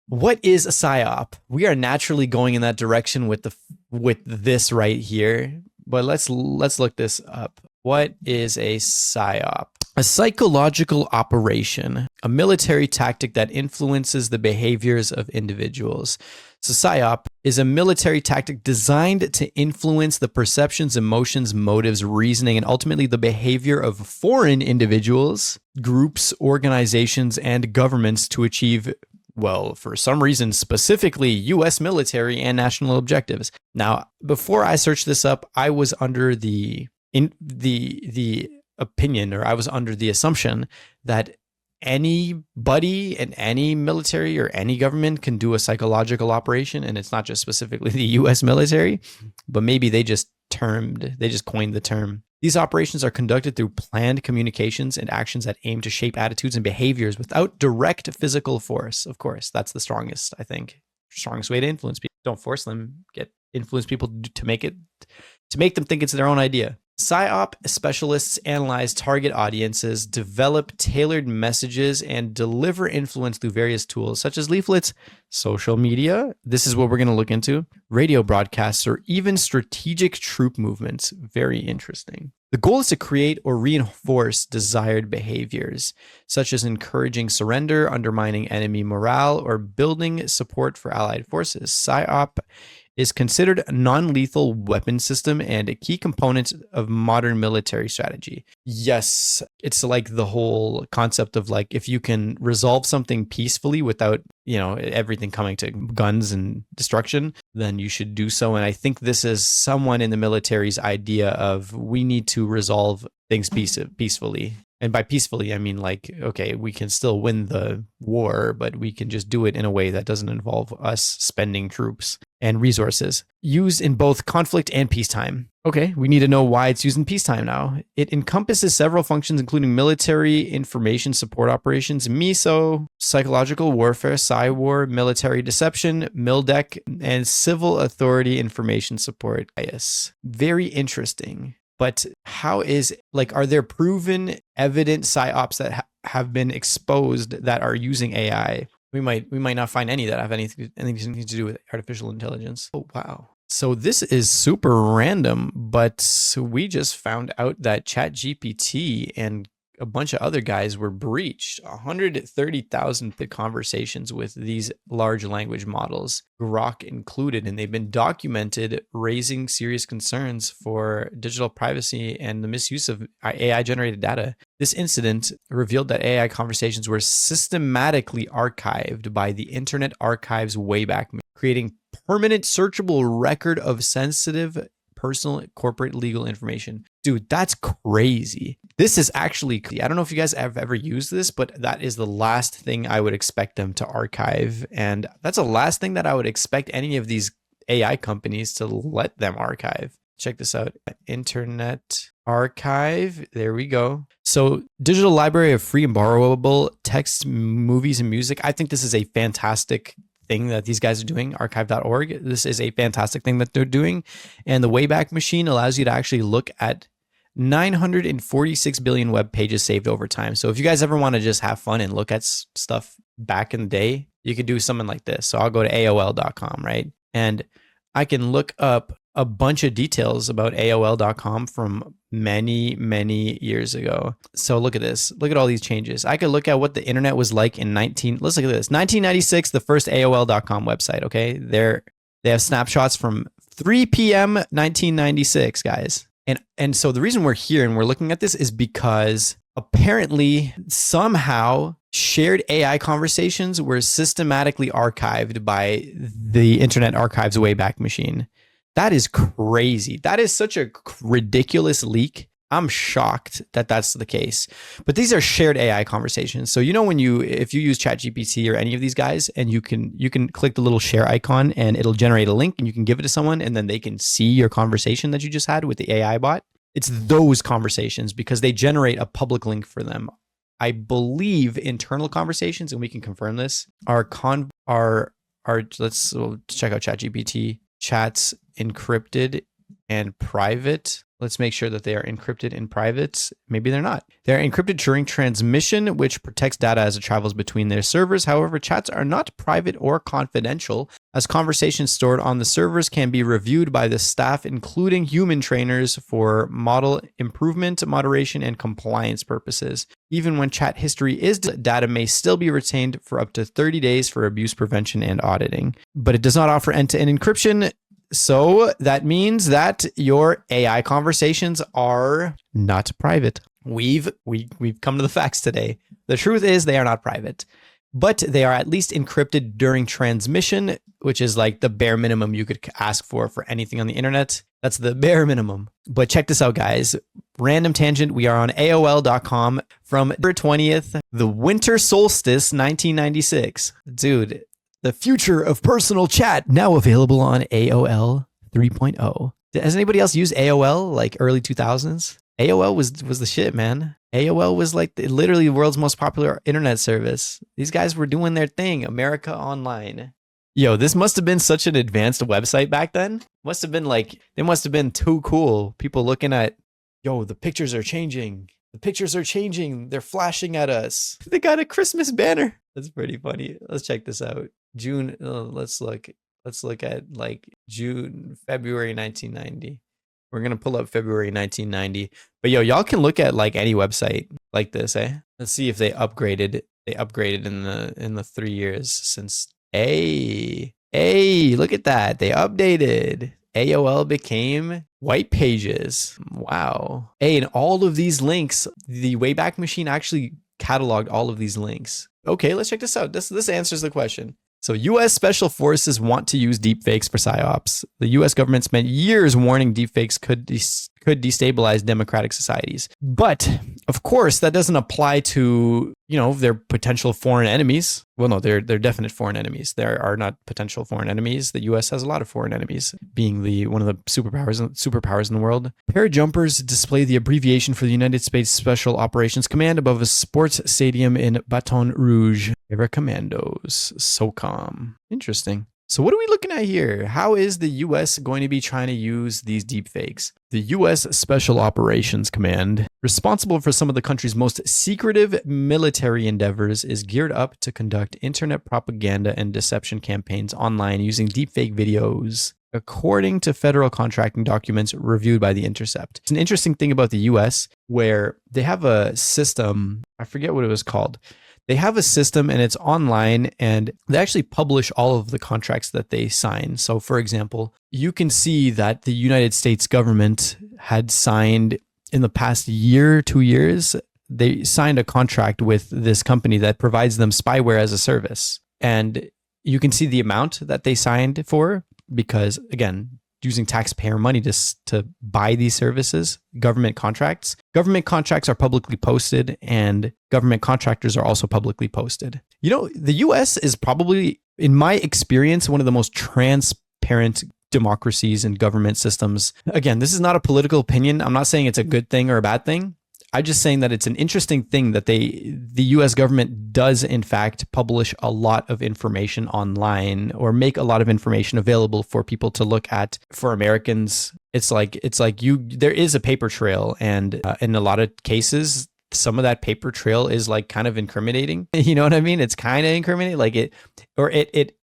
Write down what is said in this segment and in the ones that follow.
What is a PSYOP? We are naturally going in that direction with this right here, but let's look this up. What is a PSYOP? A psychological operation, a military tactic that influences the behaviors of individuals. So PSYOP is a military tactic designed to influence the perceptions, emotions, motives, reasoning, and ultimately the behavior of foreign individuals, groups, organizations, and governments to achieve, well, for some reason, specifically U.S. military and national objectives. Now, before I searched this up, I was under the opinion, or I was under the assumption that anybody in any military or any government can do a psychological operation, and it's not just specifically the U.S. military, but maybe they just coined the term. These operations are conducted through planned communications and actions that aim to shape attitudes and behaviors without direct physical force. Of course, that's the strongest way to influence people. Don't force them. Influence people to make them think it's their own idea. PSYOP specialists analyze target audiences, develop tailored messages, and deliver influence through various tools such as leaflets, social media, this is what we're going to look into, radio broadcasts, or even strategic troop movements. Very interesting. The goal is to create or reinforce desired behaviors, such as encouraging surrender, undermining enemy morale, or building support for allied forces. PSYOP is considered a non-lethal weapon system and a key component of modern military strategy. Yes, it's like the whole concept of like, if you can resolve something peacefully without, everything coming to guns and destruction, then you should do so. And I think this is someone in the military's idea of, we need to resolve things peacefully. And by peacefully, I mean like, okay, we can still win the war, but we can just do it in a way that doesn't involve us spending troops and resources. Used in both conflict and peacetime. Okay, we need to know why it's used in peacetime now. It encompasses several functions, including military information support operations, MISO, psychological warfare, PSYWAR, military deception, MILDEC, and civil authority information support. Yes, very interesting. But are there proven evident PSYOPs that have been exposed that are using AI? We might not find any that have anything to do with artificial intelligence. Oh, wow. So this is super random, but we just found out that ChatGPT and a bunch of other guys were breached. 130,000 conversations with these large language models, Grok included, and they've been documented, raising serious concerns for digital privacy and the misuse of AI-generated data. This incident revealed that AI conversations were systematically archived by the Internet Archive's Wayback, creating permanent searchable record of sensitive personal, corporate, legal information. Dude, that's crazy. This is actually, I don't know if you guys have ever used this, but that is the last thing I would expect them to archive. And that's the last thing that I would expect any of these AI companies to let them archive. Check this out. Internet Archive. There we go. So digital library of free and borrowable text, movies, and music. I think this is a fantastic thing that these guys are doing, archive.org. This is a fantastic thing that they're doing. And the Wayback Machine allows you to actually look at 946 billion web pages saved over time. So if you guys ever want to just have fun and look at stuff back in the day, you could do something like this. So I'll go to AOL.com, right? And I can look up a bunch of details about AOL.com from many, many years ago. So look at this. Look at all these changes. I could look at what the internet was like in let's look at this. 1996, the first AOL.com website, okay? They have snapshots from 3 p.m. 1996, guys. And so the reason we're here and we're looking at this is because apparently somehow shared AI conversations were systematically archived by the Internet Archive's Wayback Machine. That is crazy. That is such a ridiculous leak. I'm shocked that that's the case. But these are shared AI conversations. So if you use ChatGPT or any of these guys, and you can click the little share icon and it'll generate a link and you can give it to someone and then they can see your conversation that you just had with the AI bot. It's those conversations because they generate a public link for them. I believe internal conversations, and we can confirm this, let's check out ChatGPT. Chats encrypted and private. Let's make sure that they are encrypted in private. Maybe they're not. They're encrypted during transmission, which protects data as it travels between their servers. However, chats are not private or confidential, as conversations stored on the servers can be reviewed by the staff, including human trainers, for model improvement, moderation, and compliance purposes. Even when chat history is data may still be retained for up to 30 days for abuse prevention and auditing. But it does not offer end-to-end encryption. So that means that your AI conversations are not private. We've come to the facts today. The truth is they are not private, but they are at least encrypted during transmission, which is like the bare minimum you could ask for anything on the internet. That's the bare minimum. But check this out, guys. Random tangent. We are on AOL.com from December 20th, the winter solstice, 1996. Dude. The future of personal chat, now available on AOL 3.0. Has anybody else used AOL like early 2000s? AOL was the shit, man. AOL was like literally the world's most popular internet service. These guys were doing their thing. America Online. Yo, this must have been such an advanced website back then. Must have been like, they must have been too cool. People looking at, yo, the pictures are changing. The pictures are changing. They're flashing at us. They got a Christmas banner. That's pretty funny. Let's check this out. June, let's look at like February 1990. We're going to pull up February 1990. But yo, y'all can look at like any website like this, eh? Let's see if they upgraded. They upgraded in the 3 years since. Hey, look at that. They updated. AOL became White Pages. Wow. Hey, and all of these links, the Wayback Machine actually cataloged all of these links. Okay, let's check this out. This answers the question. So U.S. Special Forces want to use deepfakes for PSYOPs. The U.S. government spent years warning deepfakes could destabilize democratic societies. But, of course, that doesn't apply to, their potential foreign enemies. Well, no, they're definite foreign enemies. There are not potential foreign enemies. The U.S. has a lot of foreign enemies, being one of the superpowers in the world. Parajumpers display the abbreviation for the United States Special Operations Command above a sports stadium in Baton Rouge. Favorite commandos, SOCOM. Interesting. So what are we looking at here? How is the U.S. going to be trying to use these deepfakes? The U.S. Special Operations Command, responsible for some of the country's most secretive military endeavors, is geared up to conduct internet propaganda and deception campaigns online using deepfake videos, according to federal contracting documents reviewed by The Intercept. It's an interesting thing about the U.S. where they have a system, I forget what it was called. They have a system and it's online, and they actually publish all of the contracts that they sign. So for example, you can see that the United States government had signed in the past year, 2 years, they signed a contract with this company that provides them spyware as a service. And you can see the amount that they signed for because, again, using taxpayer money to buy these services, government contracts. Government contracts are publicly posted and government contractors are also publicly posted. The US is probably, in my experience, one of the most transparent democracies and government systems. Again, this is not a political opinion. I'm not saying it's a good thing or a bad thing. I'm just saying that it's an interesting thing that the US government does in fact publish a lot of information online or make a lot of information available for people to look at. For Americans, it's like there is a paper trail, and in a lot of cases, some of that paper trail is like kind of incriminating. You know what I mean? It's kind of incriminating, like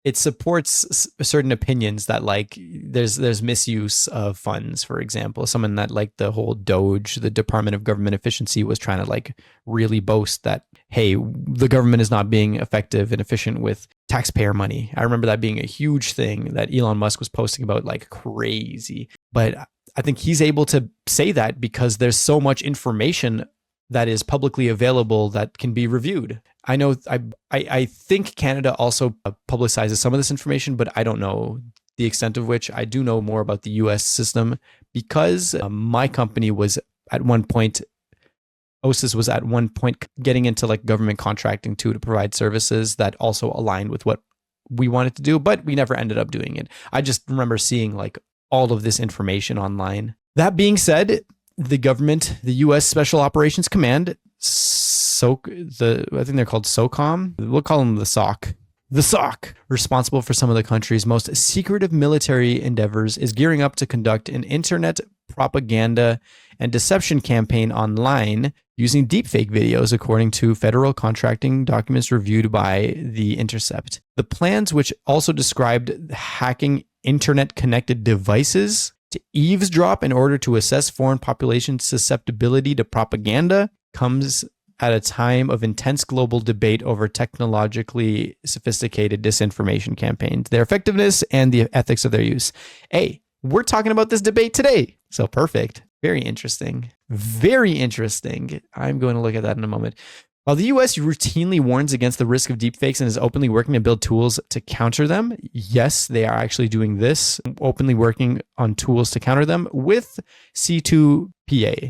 it supports certain opinions that like there's misuse of funds, for example. Someone that like the whole DOGE, the Department of Government Efficiency, was trying to like really boast that, hey, the government is not being effective and efficient with taxpayer money. I remember that being a huge thing that Elon Musk was posting about like crazy. But I think he's able to say that because there's so much information that is publicly available that can be reviewed. I know, I think Canada also publicizes some of this information, but I don't know the extent of which. I do know more about the US system because my company was at one point, OSIS was at one point getting into like government contracting too, to provide services that also aligned with what we wanted to do, but we never ended up doing it. I just remember seeing like all of this information online. That being said, the government, the U.S. Special Operations Command, I think they're called SOCOM. We'll call them the SOC. The SOC, responsible for some of the country's most secretive military endeavors, is gearing up to conduct an internet propaganda and deception campaign online using deepfake videos, according to federal contracting documents reviewed by The Intercept. The plans, which also described hacking internet-connected devices to eavesdrop in order to assess foreign population susceptibility to propaganda, comes at a time of intense global debate over technologically sophisticated disinformation campaigns, their effectiveness, and the ethics of their use. Hey, we're talking about this debate today. So perfect. Very interesting. Very interesting. I'm going to look at that in a moment. While the US routinely warns against the risk of deepfakes and is openly working to build tools to counter them, yes, they are actually doing this, openly working on tools to counter them with C2PA.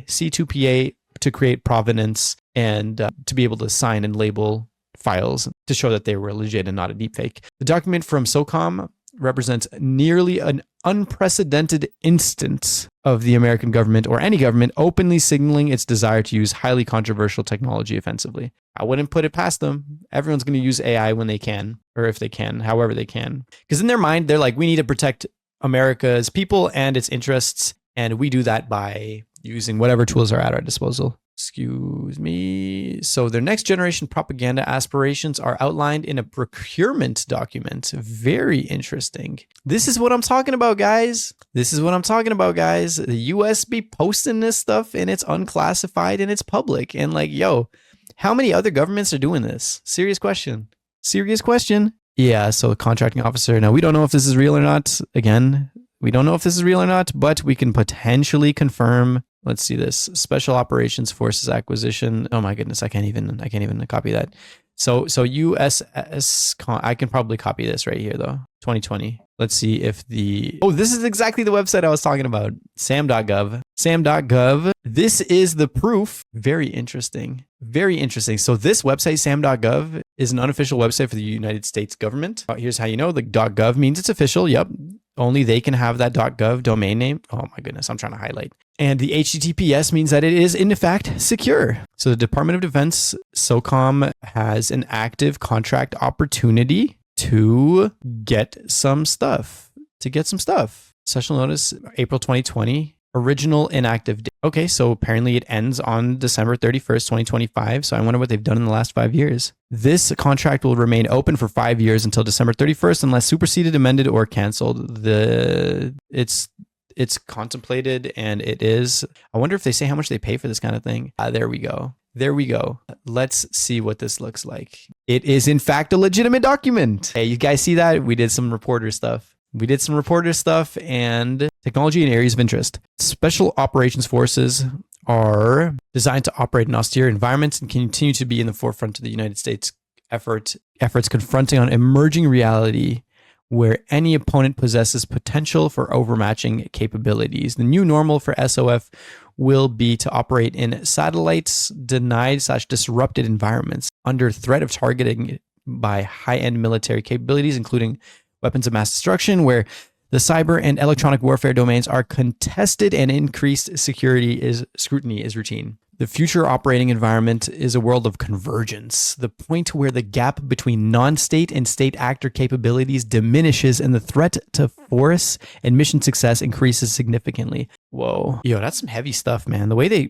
C2PA to create provenance and to be able to sign and label files to show that they were legit and not a deepfake. The document from SOCOM represents nearly an unprecedented instance of the American government or any government openly signaling its desire to use highly controversial technology offensively. I wouldn't put it past them. Everyone's going to use AI when they can, or if they can, however they can. Because in their mind, they're like, we need to protect America's people and its interests, and we do that by using whatever tools are at our disposal. Excuse me. So their next generation propaganda aspirations are outlined in a procurement document. Very interesting. This is what I'm talking about, guys. This is what I'm talking about, guys. The US be posting this stuff and it's unclassified and it's public. And like, yo, how many other governments are doing this? Serious question. Serious question. Yeah, so contracting officer. Now, we don't know if this is real or not. Again, we don't know if this is real or not, but we can potentially confirm. Let's see this. Special Operations Forces Acquisition. Oh my goodness, I can't even copy that. So USS, I can probably copy this right here though. 2020. Let's see if this is exactly the website I was talking about. sam.gov. Sam.gov. This is the proof. Very interesting. Very interesting. So this website, sam.gov, is an unofficial website for the United States government. Here's how you know. The .gov means it's official. Yep. Only they can have that .gov domain name. Oh my goodness, I'm trying to highlight. And the HTTPS means that it is in fact secure. So the Department of Defense, SOCOM, has an active contract opportunity to get some stuff. Special notice, April 2020. Original inactive date. Okay, so apparently it ends on December 31st, 2025. So I wonder what they've done in the last 5 years. This contract will remain open for 5 years until December 31st, unless superseded, amended, or canceled. It's contemplated, and it is. I wonder if they say how much they pay for this kind of thing. There we go. There we go. Let's see what this looks like. It is in fact a legitimate document. Hey, you guys see that? We did some reporter stuff. And technology in areas of interest. Special Operations Forces are designed to operate in austere environments and continue to be in the forefront of the United States efforts confronting an emerging reality where any opponent possesses potential for overmatching capabilities. The new normal for SOF will be to operate in satellites denied/disrupted environments under threat of targeting by high-end military capabilities, including weapons of mass destruction, where the cyber and electronic warfare domains are contested and increased scrutiny is routine. The future operating environment is a world of convergence, the point where the gap between non-state and state actor capabilities diminishes and the threat to force and mission success increases significantly. Whoa. Yo, that's some heavy stuff, man. The way they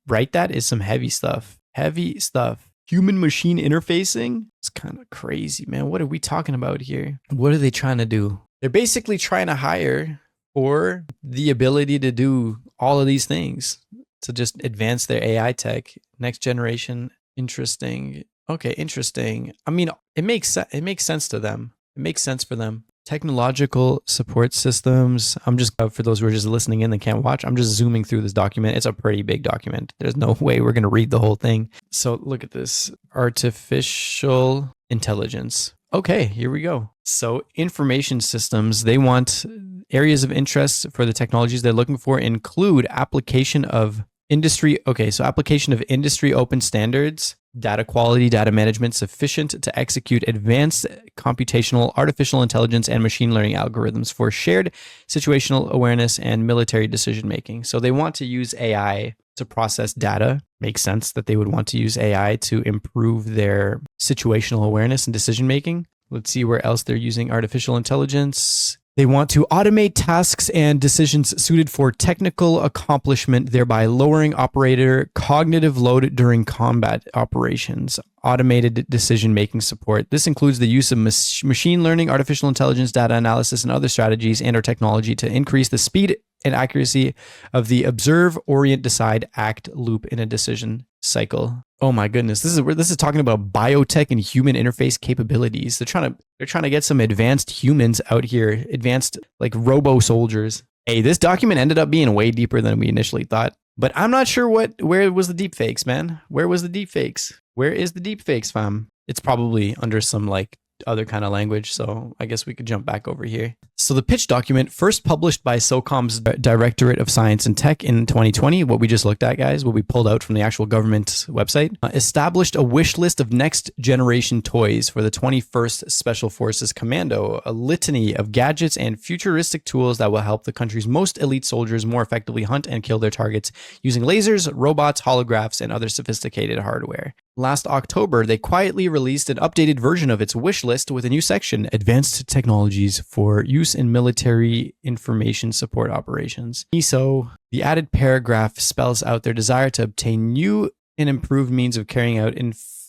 write that is some heavy stuff. Heavy stuff. Human machine interfacing? It's kind of crazy, man. What are we talking about here? What are they trying to do? They're basically trying to hire for the ability to do all of these things, to just advance their AI tech. Next generation. Interesting. Okay, interesting. I mean, it makes sense to them. It makes sense for them. Technological support systems. I'm just, for those who are just listening in and can't watch, I'm just zooming through this document. It's a pretty big document. There's no way we're going to read the whole thing. So look at this. Artificial intelligence. Okay, here we go. So information systems, they want areas of interest for the technologies they're looking for include application of industry. Okay, so application of industry open standards, data quality, data management sufficient to execute advanced computational artificial intelligence and machine learning algorithms for shared situational awareness and military decision making. So they want to use AI to process data. Makes sense that they would want to use AI to improve their situational awareness and decision making. Let's see where else they're using artificial intelligence. They want to automate tasks and decisions suited for technical accomplishment, thereby lowering operator cognitive load during combat operations. Automated decision-making support. This includes the use of machine learning, artificial intelligence, data analysis, and other strategies and/or technology to increase the speed and accuracy of the observe, orient, decide, act loop in a decision cycle. Oh my goodness, this is talking about biotech and human interface capabilities. They're trying to get some advanced humans out here, advanced like robo soldiers. Hey, this document ended up being way deeper than we initially thought. But I'm not sure where was the deepfakes, man? Where was the deepfakes? Where is the deepfakes, fam? It's probably under some like other kind of language, so I guess we could jump back over here. So the pitch document, first published by SOCOM's Directorate of Science and Tech in 2020, what we just looked at, guys, what we pulled out from the actual government website, established a wish list of next generation toys for the 21st Special Forces Commando, a litany of gadgets and futuristic tools that will help the country's most elite soldiers more effectively hunt and kill their targets using lasers, robots, holographs, and other sophisticated hardware. Last October, they quietly released an updated version of its wish list with a new section, Advanced Technologies for Use in Military Information Support Operations. So the added paragraph spells out their desire to obtain new and improved means of carrying out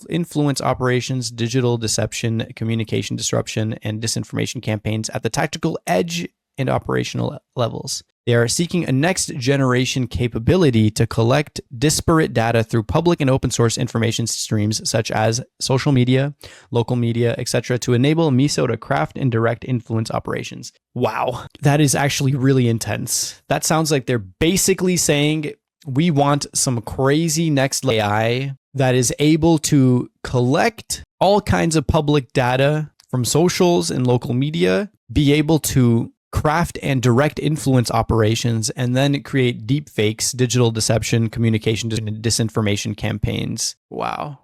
influence operations, digital deception, communication disruption, and disinformation campaigns at the tactical edge and operational levels. They are seeking a next generation capability to collect disparate data through public and open source information streams such as social media, local media, etc. to enable MISO to craft and direct influence operations. Wow, that is actually really intense. That sounds like they're basically saying we want some crazy next AI that is able to collect all kinds of public data from socials and local media, be able to craft and direct influence operations, and then create deep fakes, digital deception, communication, and disinformation campaigns. Wow.